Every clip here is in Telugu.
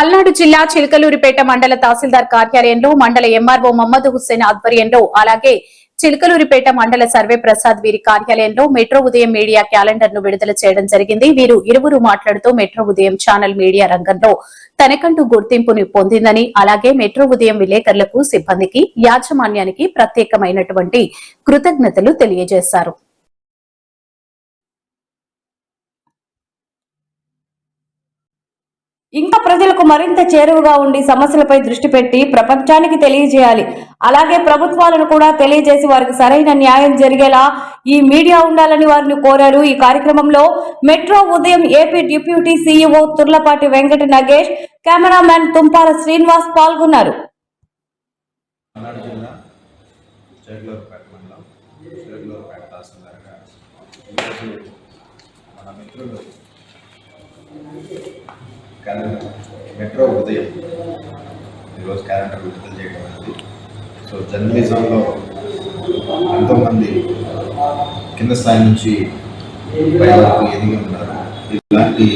పల్నాడు జిల్లా చిలకలూరిపేట మండల తహసీల్దార్ కార్యాలయంలో మండల ఎంఆర్ఓ మహమ్మద్ హుస్సేన్ ఆధ్వర్యంలో అలాగే చిలకలూరిపేట మండల సర్వే ప్రసాద్ వీరి కార్యాలయంలో మెట్రో ఉదయం మీడియా క్యాలెండర్ ను విడుదల చేయడం జరిగింది. వీరు ఇరువురు మాట్లాడుతూ మెట్రో ఉదయం ఛానల్ మీడియా రంగంలో తనకంటూ గుర్తింపుని పొందిందని, అలాగే మెట్రో ఉదయం విలేకరులకు, సిబ్బందికి, యాజమాన్యానికి ప్రత్యేకమైనటువంటి కృతజ్ఞతలు తెలియజేశారు. ఇంకా ప్రజలకు మరింత చేరువగా ఉండి సమస్యలపై దృష్టి పెట్టి ప్రపంచానికి తెలియజేయాలి. అలాగే ప్రభుత్వాలను కూడా తెలియజేసి వారికి సరైన న్యాయం జరిగేలా ఈ మీడియా ఉండాలని వారిని కోరారు. ఈ కార్యక్రమంలో మెట్రో ఉదయం AP deputy CEO Turlapati Venkata Nagesh, cameraman Tumpala Srinivas పాల్గొన్నారు. మెట్రో ఉదయం ఈరోజు క్యాలెండర్ విడుదల చేయడం అనేది సో జర్నలిజంలో ఎంతోమంది కింద స్థాయి నుంచి పై వరకు ఎదిగి ఉన్నారు. ఇలాంటి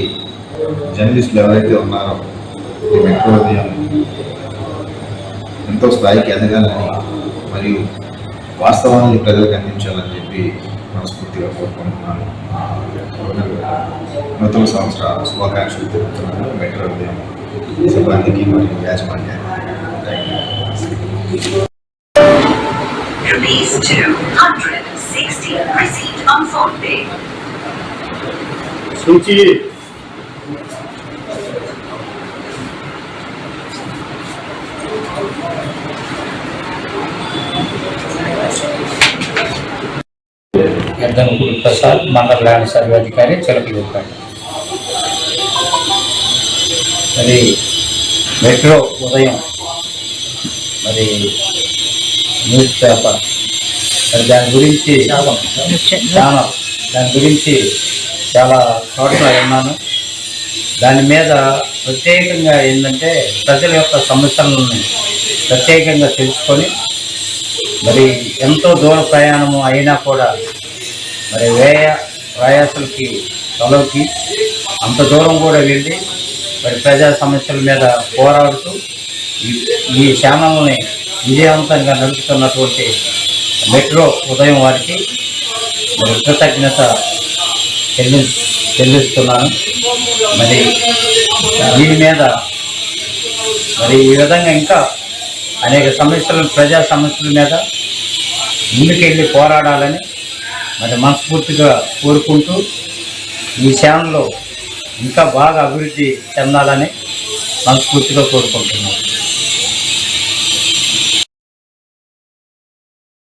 జర్నలిస్టులు ఎవరైతే ఉన్నారో ఈ మెట్రో ఉదయం ఎంతో స్థాయికి ఎదగాలని మరియు వాస్తవాన్ని ప్రజలకు అందించాలని చెప్పి మనస్ఫూర్తిగా కోరుకుంటున్నాను. నూతన సంవత్సర శుభాకాంక్షలు తెలుపుతున్నాను మెట్రో ఉదయం సిబ్బందికి మరియు యాజమాన్యానికి. ఎర్దనపూడి ప్రసాద్, మండల ల్యాండ్ సర్వే అధికారి, చిలకలూరిపేట. మరి మెట్రో ఉదయం మరి న్యూస్ పేపర్ మరి దాని గురించి చాలా చోట్ల విన్నాను. దాని మీద ప్రత్యేకంగా ఏంటంటే ప్రజల యొక్క సమస్యలను ప్రత్యేకంగా తెలుసుకొని మరి ఎంతో దూర ప్రయాణము అయినా కూడా మరి ప్రయాసాలకి తొలగి అంత దూరం కూడా వెళ్ళి మరి ప్రజా సమస్యల మీద పోరాడుతూ ఈ ఛానల్ని విజయవంతంగా నడుపుతున్నటువంటి మెట్రో ఉదయం వారికి మరి కృతజ్ఞత చెల్లిస్తున్నాను. మరి దీని మీద మరి ఈ విధంగా ఇంకా అనేక సమస్యలు, ప్రజా సమస్యల మీద ముందుకెళ్ళి పోరాడాలని మరి మనస్ఫూర్తిగా కోరుకుంటూ ఈ ఛానల్లో ఇంకా బాగా అభివృద్ధి చెందాలని మనస్ఫూర్తిగా కోరుకుంటున్నాను.